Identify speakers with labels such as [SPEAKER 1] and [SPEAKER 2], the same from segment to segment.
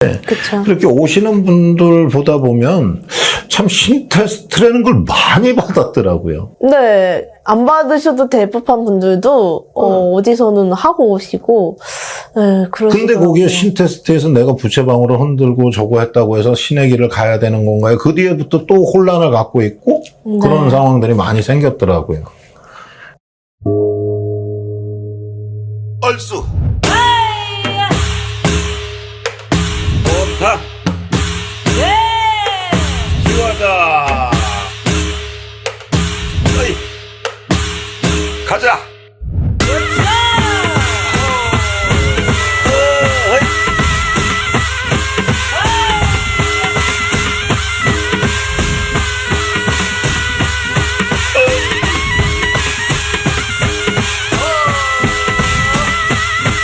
[SPEAKER 1] 그쵸.
[SPEAKER 2] 그렇게 오시는 분들 보다 보면 참 신테스트라는 걸 많이 받았더라고요.
[SPEAKER 1] 네, 안 받으셔도 될 법한 분들도 어디서는 하고 오시고, 네, 그러시더라고요.
[SPEAKER 2] 근데 거기에 신테스트에서 내가 부채방울을 흔들고 저거 했다고 해서 신의 길을 가야 되는 건가요? 그 뒤에부터 또 혼란을 갖고 있고 그런 상황들이 많이 생겼더라고요.
[SPEAKER 3] 얼쑤 좋다 시원하다 어이 가자 어이.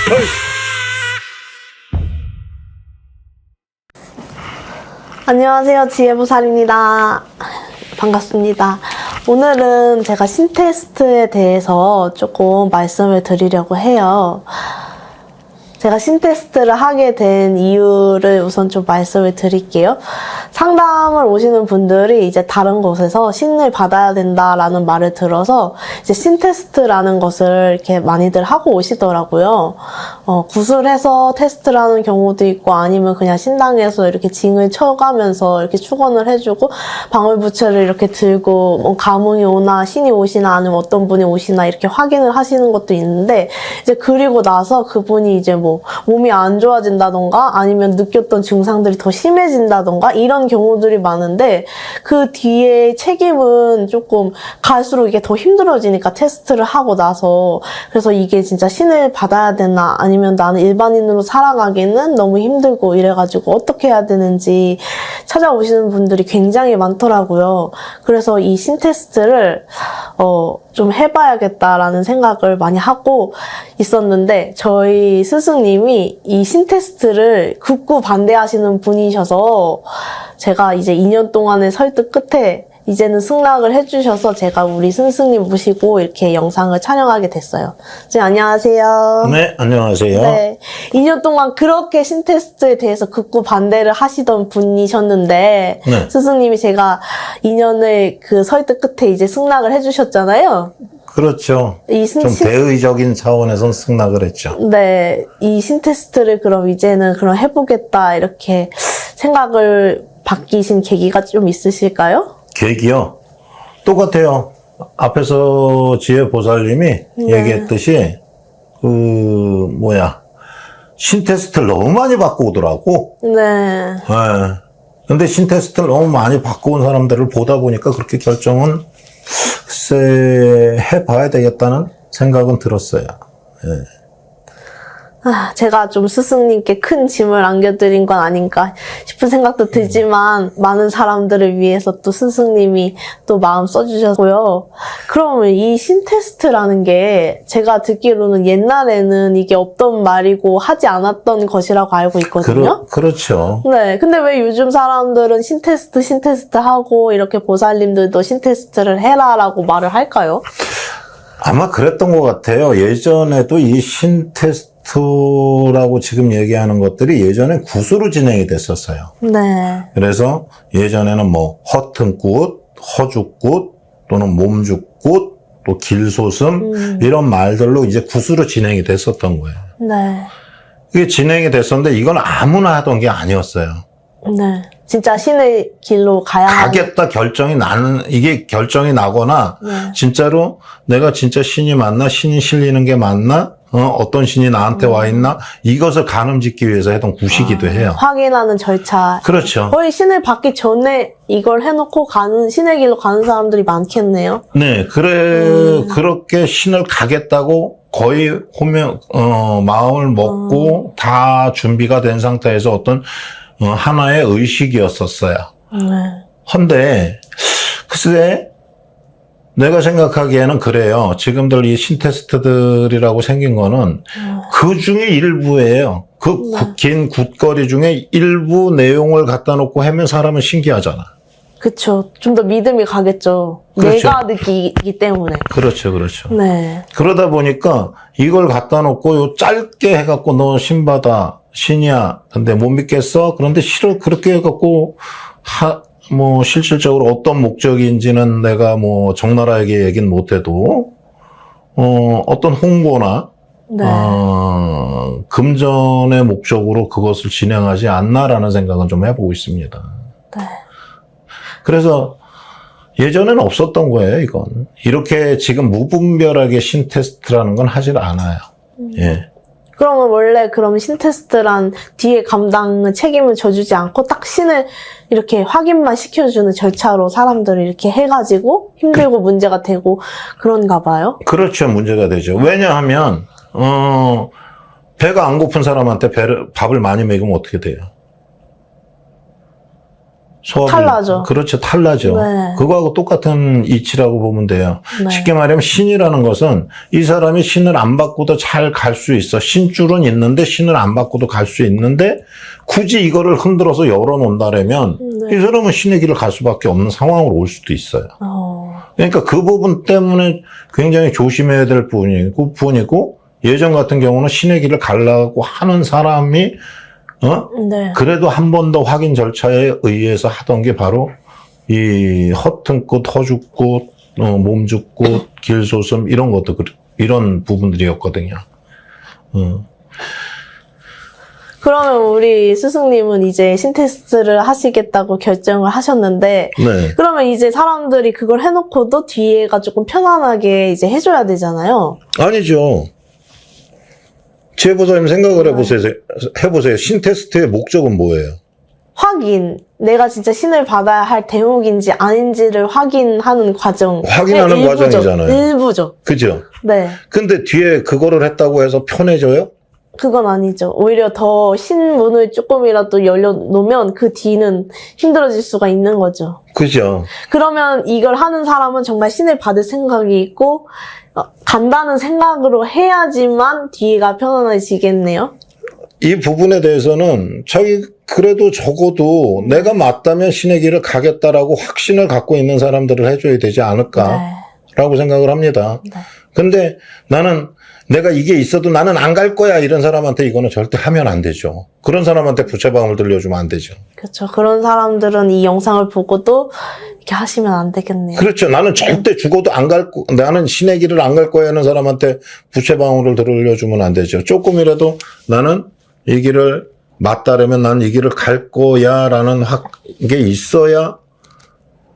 [SPEAKER 3] 어이.
[SPEAKER 1] 안녕하세요. 지혜보살입니다. 반갑습니다. 오늘은 제가 신테스트에 대해서 조금 말씀을 드리려고 해요. 제가 신테스트를 하게 된 이유를 우선 좀 말씀을 드릴게요. 상담을 오시는 분들이 이제 다른 곳에서 신을 받아야 된다라는 말을 들어서 이제 신테스트라는 것을 이렇게 많이들 하고 오시더라고요. 구술해서 테스트라는 경우도 있고 아니면 그냥 신당에서 이렇게 징을 쳐가면서 이렇게 축원을 해주고 방울부채를 이렇게 들고 뭐 가문이 오나 신이 오시나 아니면 어떤 분이 오시나 이렇게 확인을 하시는 것도 있는데 이제 그리고 나서 그분이 이제 뭐 몸이 안 좋아진다던가 아니면 느꼈던 증상들이 더 심해진다던가 이런 경우들이 많은데 그 뒤에 책임은 조금 갈수록 이게 더 힘들어지니까 테스트를 하고 나서 그래서 이게 진짜 신을 받아야 되나 아니면 나는 일반인으로 살아가기는 너무 힘들고 이래가지고 어떻게 해야 되는지 찾아오시는 분들이 굉장히 많더라고요. 그래서 이 신테스트를 좀 해봐야겠다라는 생각을 많이 하고 있었는데 저희 스승님이 이 신테스트를 극구 반대하시는 분이셔서 제가 이제 2년 동안의 설득 끝에 이제는 승낙을 해주셔서 제가 우리 스승님 모시고 이렇게 영상을 촬영하게 됐어요. 선생님 안녕하세요.
[SPEAKER 2] 네, 안녕하세요.
[SPEAKER 1] 네, 2년 동안 그렇게 신테스트에 대해서 극구 반대를 하시던 분이셨는데
[SPEAKER 2] 네.
[SPEAKER 1] 스승님이 제가 2년을 그 설득 끝에 이제 승낙을 해주셨잖아요.
[SPEAKER 2] 그렇죠. 좀 대의적인 차원에서 승낙을 했죠.
[SPEAKER 1] 네, 이 신테스트를 그럼 이제는 그럼 해보겠다 이렇게 생각을 바뀌신 계기가 좀 있으실까요?
[SPEAKER 2] 계기요? 똑같아요. 앞에서 지혜보살님이 얘기했듯이 신테스트를 너무 많이 받고 오더라고.
[SPEAKER 1] 네.
[SPEAKER 2] 네. 근데 신테스트를 너무 많이 받고 온 사람들을 보다 보니까 그렇게 결정은 글쎄 해봐야 되겠다는 생각은 들었어요. 네.
[SPEAKER 1] 제가 좀 스승님께 큰 짐을 안겨드린 건 아닌가 싶은 생각도 들지만 많은 사람들을 위해서 또 스승님이 또 마음 써주셨고요. 그러면 이 신테스트라는 게 제가 듣기로는 옛날에는 이게 없던 말이고 하지 않았던 것이라고 알고 있거든요.
[SPEAKER 2] 그렇죠.
[SPEAKER 1] 네, 근데 왜 요즘 사람들은 신테스트 하고 이렇게 보살님들도 신테스트를 해라라고 말을 할까요?
[SPEAKER 2] 아마 그랬던 것 같아요. 예전에도 이 신테스트라고 지금 얘기하는 것들이 예전에 굿으로 진행이 됐었어요.
[SPEAKER 1] 네.
[SPEAKER 2] 그래서 예전에는 뭐 허튼굿, 허죽굿, 또는 몸죽굿, 또 길소슴 이런 말들로 이제 굿으로 진행이 됐었던 거예요.
[SPEAKER 1] 네.
[SPEAKER 2] 이게 진행이 됐었는데 이건 아무나 하던 게 아니었어요.
[SPEAKER 1] 네. 진짜 신의 길로
[SPEAKER 2] 가겠다 이게 결정이 나거나,
[SPEAKER 1] 네.
[SPEAKER 2] 진짜로 내가 진짜 신이 맞나, 신이 실리는 게 맞나, 어떤 신이 나한테 와 있나, 이것을 가늠짓기 위해서 했던 굿이기도 해요.
[SPEAKER 1] 확인하는 절차.
[SPEAKER 2] 그렇죠.
[SPEAKER 1] 거의 신을 받기 전에 이걸 해놓고 신의 길로 가는 사람들이 많겠네요.
[SPEAKER 2] 네, 그렇게 신을 가겠다고 거의 마음을 먹고 다 준비가 된 상태에서 어떤 하나의 의식이었었어요. 헌데 글쎄 내가 생각하기에는 그래요. 지금들 이 신테스트들이라고 생긴 거는 그 중에 일부예요. 그 긴 굿거리 중에 일부 내용을 갖다 놓고 하면 사람은 신기하잖아.
[SPEAKER 1] 그쵸. 좀 더 믿음이 가겠죠.
[SPEAKER 2] 그렇죠.
[SPEAKER 1] 내가 느끼기 때문에.
[SPEAKER 2] 그렇죠, 그렇죠.
[SPEAKER 1] 네.
[SPEAKER 2] 그러다 보니까 이걸 갖다 놓고 요 짧게 해갖고 너 신받아. 신이야. 근데 못 믿겠어? 그런데 실을 그렇게 해갖고, 뭐, 실질적으로 어떤 목적인지는 내가 뭐, 적나라하게 얘기는 못해도, 어떤 홍보나,
[SPEAKER 1] 네.
[SPEAKER 2] 금전의 목적으로 그것을 진행하지 않나라는 생각은 좀 해보고 있습니다.
[SPEAKER 1] 네.
[SPEAKER 2] 그래서 예전에는 없었던 거예요, 이건. 이렇게 지금 무분별하게 신테스트라는 건 하질 않아요. 예.
[SPEAKER 1] 그러면 원래 그럼 신테스트란 뒤에 감당 책임을 져주지 않고 딱 신을 이렇게 확인만 시켜주는 절차로 사람들을 이렇게 해가지고 힘들고 문제가 되고 그런가 봐요?
[SPEAKER 2] 그렇죠. 문제가 되죠. 왜냐하면, 배가 안 고픈 사람한테 밥을 많이 먹이면 어떻게 돼요?
[SPEAKER 1] 탈나죠.
[SPEAKER 2] 그렇죠. 탈나죠.
[SPEAKER 1] 네.
[SPEAKER 2] 그거하고 똑같은 이치라고 보면 돼요.
[SPEAKER 1] 네.
[SPEAKER 2] 쉽게 말하면 신이라는 것은 이 사람이 신을 안 받고도 잘 갈 수 있어. 신줄은 있는데 신을 안 받고도 갈 수 있는데 굳이 이거를 흔들어서 열어놓는다라면
[SPEAKER 1] 네.
[SPEAKER 2] 이 사람은 신의 길을 갈 수밖에 없는 상황으로 올 수도 있어요. 그러니까 그 부분 때문에 굉장히 조심해야 될 부분이고 예전 같은 경우는 신의 길을 가려고 하는 사람이
[SPEAKER 1] 네.
[SPEAKER 2] 그래도 한 번 더 확인 절차에 의해서 하던 게 바로 이 허튼 꽃, 허죽 꽃, 몸죽 꽃, 길소슴 이런 것도 이런 부분들이었거든요.
[SPEAKER 1] 그러면 우리 스승님은 이제 신테스트를 하시겠다고 결정을 하셨는데
[SPEAKER 2] 네.
[SPEAKER 1] 그러면 이제 사람들이 그걸 해놓고도 뒤에가 조금 편안하게 이제 해줘야 되잖아요.
[SPEAKER 2] 아니죠. 지혜보사님 생각을 해보세요. 신테스트의 목적은 뭐예요?
[SPEAKER 1] 확인. 내가 진짜 신을 받아야 할 대목인지 아닌지를 확인하는 과정.
[SPEAKER 2] 확인하는 과정이잖아요.
[SPEAKER 1] 일부죠.
[SPEAKER 2] 그죠?
[SPEAKER 1] 네.
[SPEAKER 2] 근데 뒤에 그거를 했다고 해서 편해져요?
[SPEAKER 1] 그건 아니죠. 오히려 더 신문을 조금이라도 열려놓으면 그 뒤는 힘들어질 수가 있는 거죠.
[SPEAKER 2] 그죠?
[SPEAKER 1] 그러면 이걸 하는 사람은 정말 신을 받을 생각이 있고 간다는 생각으로 해야지만 뒤가 편안해지겠네요.
[SPEAKER 2] 이 부분에 대해서는 자기 그래도 적어도 내가 맞다면 신의 길을 가겠다라고 확신을 갖고 있는 사람들을 해줘야 되지 않을까라고 생각을 합니다.
[SPEAKER 1] 네.
[SPEAKER 2] 근데 나는 내가 이게 있어도 나는 안 갈 거야 이런 사람한테 이거는 절대 하면 안 되죠. 그런 사람한테 부채방울 들려주면 안 되죠.
[SPEAKER 1] 그렇죠. 그런 사람들은 이 영상을 보고도 이렇게 하시면 안 되겠네요.
[SPEAKER 2] 그렇죠. 나는 절대 죽어도 나는 신의 길을 안 갈 거야 하는 사람한테 부채방울을 들려주면 안 되죠. 조금이라도 나는 이 길을 맞다라면 나는 이 길을 갈 거야 라는 게 있어야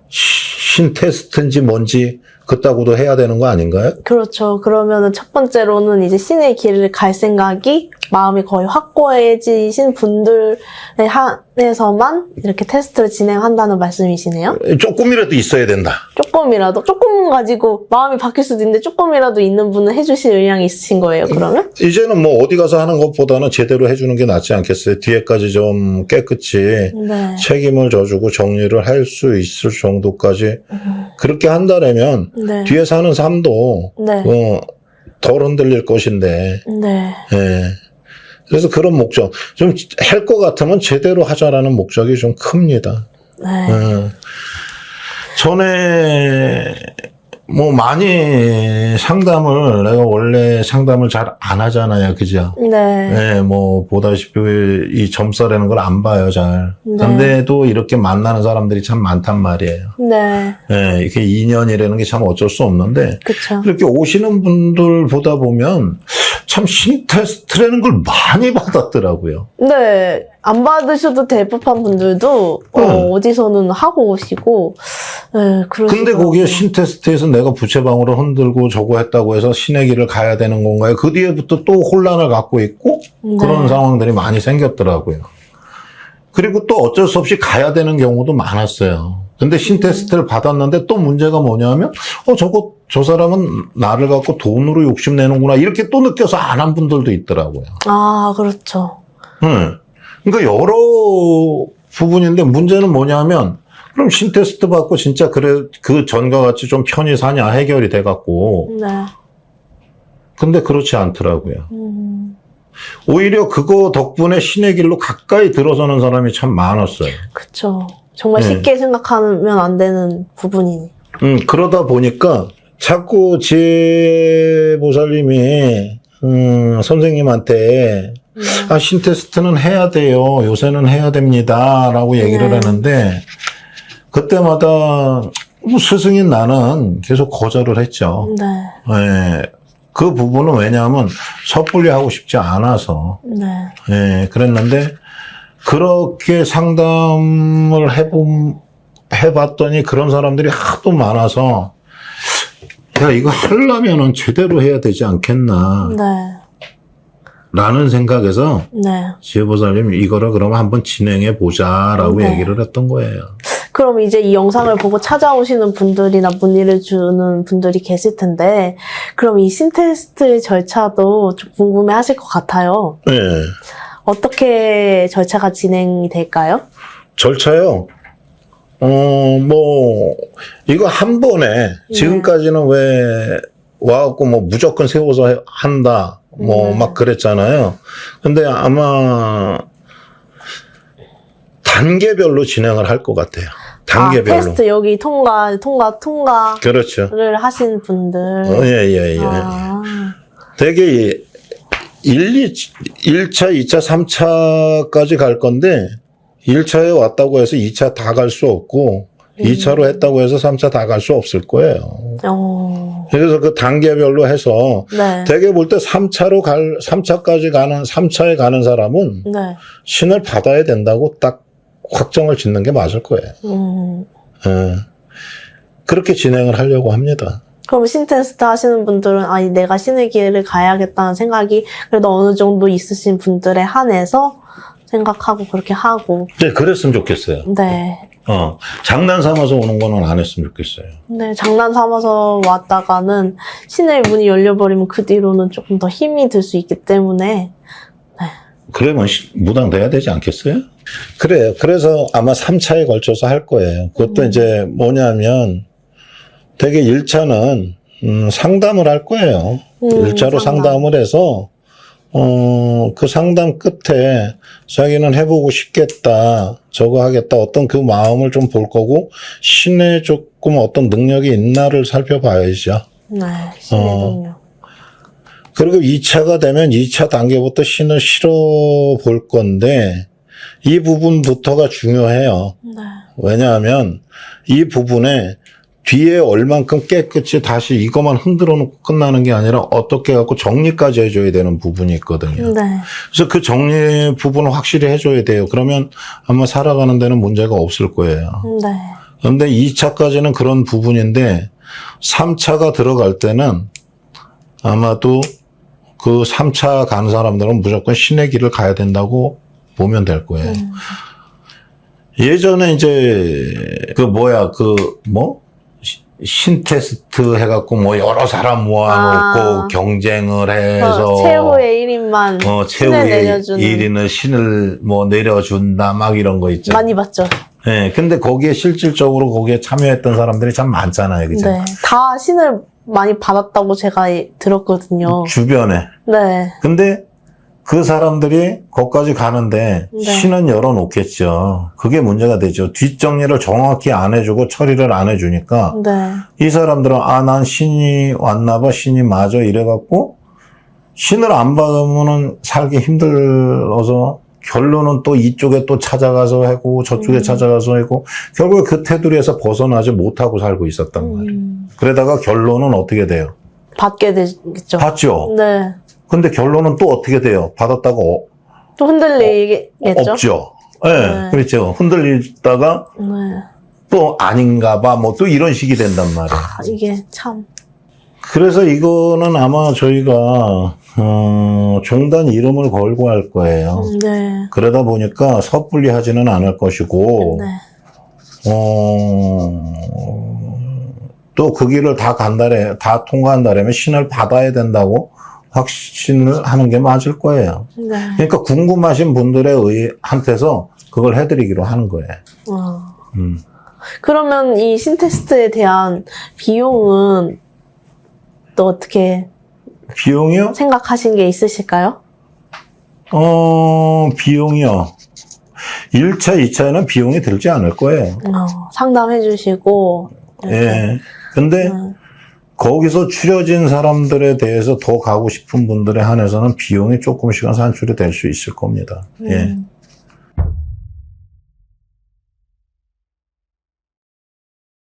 [SPEAKER 2] 신테스트인지 뭔지 그따구도 해야 되는 거 아닌가요?
[SPEAKER 1] 그렇죠. 그러면은 첫 번째로는 이제 신의 길을 갈 생각이 마음이 거의 확고해지신 분들에 한해서만 이렇게 테스트를 진행한다는 말씀이시네요.
[SPEAKER 2] 조금이라도 있어야 된다.
[SPEAKER 1] 조금이라도, 조금 가지고 마음이 바뀔 수도 있는데 조금이라도 있는 분은 해주실 의향이 있으신 거예요, 그러면?
[SPEAKER 2] 이제는 뭐 어디 가서 하는 것보다는 제대로 해주는 게 낫지 않겠어요? 뒤에까지 좀 깨끗이
[SPEAKER 1] 네.
[SPEAKER 2] 책임을 져주고 정리를 할 수 있을 정도까지 그렇게 한다라면
[SPEAKER 1] 네.
[SPEAKER 2] 뒤에서 하는 삶도
[SPEAKER 1] 네.
[SPEAKER 2] 덜 흔들릴 것인데
[SPEAKER 1] 네.
[SPEAKER 2] 예. 그래서 그런 목적 좀 할 것 같으면 제대로 하자라는 목적이 좀 큽니다.
[SPEAKER 1] 네.
[SPEAKER 2] 전에 뭐 많이 상담을 내가 원래 상담을 잘 안 하잖아요, 그죠?
[SPEAKER 1] 네.
[SPEAKER 2] 네, 뭐 보다시피 이 점사라는 걸 안 봐요, 잘.
[SPEAKER 1] 네.
[SPEAKER 2] 근데도 이렇게 만나는 사람들이 참 많단 말이에요.
[SPEAKER 1] 네.
[SPEAKER 2] 네, 이렇게 인연이라는 게 참 어쩔 수 없는데
[SPEAKER 1] 그쵸.
[SPEAKER 2] 이렇게 오시는 분들 보다 보면 참 신테스트라는 걸 많이 받았더라고요.
[SPEAKER 1] 네. 안 받으셔도 될 법한 분들도 어디서는 하고 오시고 네,
[SPEAKER 2] 근데 거기에 신테스트에서 내가 부채방울을 흔들고 저거 했다고 해서 신의 길을 가야 되는 건가요? 그 뒤에부터 또 혼란을 갖고 있고 그런 상황들이 많이 생겼더라고요. 그리고 또 어쩔 수 없이 가야 되는 경우도 많았어요. 근데 신테스트를 받았는데 또 문제가 뭐냐면 저 사람은 나를 갖고 돈으로 욕심내는구나 이렇게 또 느껴서 안 한 분들도 있더라고요.
[SPEAKER 1] 아, 그렇죠.
[SPEAKER 2] 그러니까 여러 부분인데 문제는 뭐냐면 그럼 신테스트 받고 진짜 그래 그 전과 같이 좀 편히 사냐 해결이 돼갖고
[SPEAKER 1] 네.
[SPEAKER 2] 근데 그렇지 않더라고요. 오히려 그거 덕분에 신의 길로 가까이 들어서는 사람이 참 많았어요.
[SPEAKER 1] 그쵸. 정말
[SPEAKER 2] 네.
[SPEAKER 1] 쉽게 생각하면 안 되는 부분이네.
[SPEAKER 2] 그러다 보니까 자꾸 제 보살님이 선생님한테 아, 신테스트는 해야 돼요. 요새는 해야 됩니다. 라고 얘기를
[SPEAKER 1] 네.
[SPEAKER 2] 하는데, 그때마다 뭐 스승인 나는 계속 거절을 했죠.
[SPEAKER 1] 네.
[SPEAKER 2] 예, 그 부분은 왜냐하면 섣불리 하고 싶지 않아서.
[SPEAKER 1] 네.
[SPEAKER 2] 예, 그랬는데, 그렇게 상담을 해봤더니 그런 사람들이 하도 많아서, 야, 이거 하려면은 제대로 해야 되지 않겠나.
[SPEAKER 1] 네.
[SPEAKER 2] 라는 생각에서,
[SPEAKER 1] 네.
[SPEAKER 2] 지혜보살님, 이거를 그러면 한번 진행해 보자라고
[SPEAKER 1] 네.
[SPEAKER 2] 얘기를 했던 거예요.
[SPEAKER 1] 그럼 이제 이 영상을 보고 찾아오시는 분들이나 문의를 주는 분들이 계실 텐데, 그럼 이 신테스트의 절차도 좀 궁금해 하실 것 같아요.
[SPEAKER 2] 네.
[SPEAKER 1] 어떻게 절차가 진행이 될까요?
[SPEAKER 2] 절차요. 이거 한 번에, 지금까지는 왜, 와갖고 뭐 무조건 세워서 한다, 막 그랬잖아요. 근데 아마, 단계별로 진행을 할 것 같아요. 단계별로.
[SPEAKER 1] 테스트 여기 통과를
[SPEAKER 2] 그렇죠.
[SPEAKER 1] 하신 분들.
[SPEAKER 2] 예.
[SPEAKER 1] 아,
[SPEAKER 2] 되게 1차, 2차, 3차까지 갈 건데 1차에 왔다고 해서 2차 다 갈 수 없고 2차로 했다고 해서 3차 다 갈 수 없을 거예요. 그래서 그 단계별로 해서
[SPEAKER 1] 네.
[SPEAKER 2] 되게 볼 때 3차까지 가는 3차에 가는 사람은
[SPEAKER 1] 네.
[SPEAKER 2] 신을 받아야 된다고 딱 확정을 짓는 게 맞을 거예요. 예. 그렇게 진행을 하려고 합니다.
[SPEAKER 1] 그럼 신테스트 하시는 분들은 아니 내가 신의 길을 가야겠다는 생각이 그래도 어느 정도 있으신 분들에 한해서 생각하고 그렇게 하고.
[SPEAKER 2] 네, 그랬으면 좋겠어요.
[SPEAKER 1] 네.
[SPEAKER 2] 장난 삼아서 오는 거는 안 했으면 좋겠어요.
[SPEAKER 1] 네, 장난 삼아서 왔다가는 신의 문이 열려버리면 그 뒤로는 조금 더 힘이 들 수 있기 때문에.
[SPEAKER 2] 그러면 무당돼야 되지 않겠어요? 그래요. 그래서 아마 3차에 걸쳐서 할 거예요. 그것도 이제 뭐냐면 되게 1차는 상담을 할 거예요. 1차로 상담을 해서 그 상담 끝에 자기는 해보고 싶겠다, 저거 하겠다, 어떤 그 마음을 좀 볼 거고, 신에 조금 어떤 능력이 있나를 살펴봐야죠.
[SPEAKER 1] 네, 신의 능력.
[SPEAKER 2] 그리고 2차가 되면 2차 단계부터 신을 실어 볼 건데, 이 부분부터가 중요해요.
[SPEAKER 1] 네.
[SPEAKER 2] 왜냐하면 이 부분에 뒤에 얼만큼 깨끗이 다시 이것만 흔들어 놓고 끝나는 게 아니라 어떻게 해갖고 정리까지 해줘야 되는 부분이 있거든요.
[SPEAKER 1] 네.
[SPEAKER 2] 그래서 그 정리 부분을 확실히 해줘야 돼요. 그러면 아마 살아가는 데는 문제가 없을 거예요.
[SPEAKER 1] 네.
[SPEAKER 2] 그런데 2차까지는 그런 부분인데 3차가 들어갈 때는 아마도 그 3차 가는 사람들은 무조건 신의 길을 가야 된다고 보면 될 거예요. 예전에 이제 신테스트 해갖고 여러 사람 모아놓고 경쟁을 해서
[SPEAKER 1] 최후의 1인만 신을
[SPEAKER 2] 최후의
[SPEAKER 1] 내려주는
[SPEAKER 2] 1인을 신을 내려준다 막 이런 거 있죠.
[SPEAKER 1] 많이 봤죠.
[SPEAKER 2] 네, 근데 거기에 실질적으로 거기에 참여했던 사람들이 참 많잖아요, 그죠?
[SPEAKER 1] 네, 다 신을 많이 받았다고 제가 들었거든요.
[SPEAKER 2] 주변에.
[SPEAKER 1] 네,
[SPEAKER 2] 근데 그 사람들이 거기까지 가는데
[SPEAKER 1] 네.
[SPEAKER 2] 신은 열어놓겠죠. 그게 문제가 되죠. 뒷정리를 정확히 안 해주고 처리를 안 해주니까
[SPEAKER 1] 네,
[SPEAKER 2] 이 사람들은 난 신이 왔나봐, 신이 맞아 이래갖고 신을 안 받으면은 살기 힘들어서 결론은 또 이쪽에 또 찾아가서 하고 저쪽에 찾아가서 하고 결국에 그 테두리에서 벗어나지 못하고 살고 있었단 말이에요. 그러다가 결론은 어떻게 돼요?
[SPEAKER 1] 받게 되겠죠.
[SPEAKER 2] 받죠.
[SPEAKER 1] 네,
[SPEAKER 2] 근데 결론은 또 어떻게 돼요? 받았다고
[SPEAKER 1] 또 흔들리겠죠.
[SPEAKER 2] 없죠. 네,
[SPEAKER 1] 네.
[SPEAKER 2] 그렇죠. 흔들리다가
[SPEAKER 1] 네,
[SPEAKER 2] 또 아닌가 봐. 또 이런 식이 된단 말이에요.
[SPEAKER 1] 이게 참.
[SPEAKER 2] 그래서 이거는 아마 저희가 종단 이름을 걸고 할 거예요.
[SPEAKER 1] 네,
[SPEAKER 2] 그러다 보니까 섣불리 하지는 않을 것이고
[SPEAKER 1] 네,
[SPEAKER 2] 또 그 길을 다 통과한다면 신을 받아야 된다고 확신을 하는 게 맞을 거예요.
[SPEAKER 1] 네.
[SPEAKER 2] 그러니까 궁금하신 한테서 그걸 해드리기로 하는 거예요.
[SPEAKER 1] 그러면 이 신테스트에 대한 비용은 또 어떻게
[SPEAKER 2] 비용이요?
[SPEAKER 1] 생각하신 게 있으실까요?
[SPEAKER 2] 비용이요. 1차, 2차에는 비용이 들지 않을 거예요.
[SPEAKER 1] 상담해 주시고.
[SPEAKER 2] 예. 근데 거기서 추려진 사람들에 대해서 더 가고 싶은 분들에 한해서는 비용이 조금씩은 산출이 될 수 있을 겁니다. 예.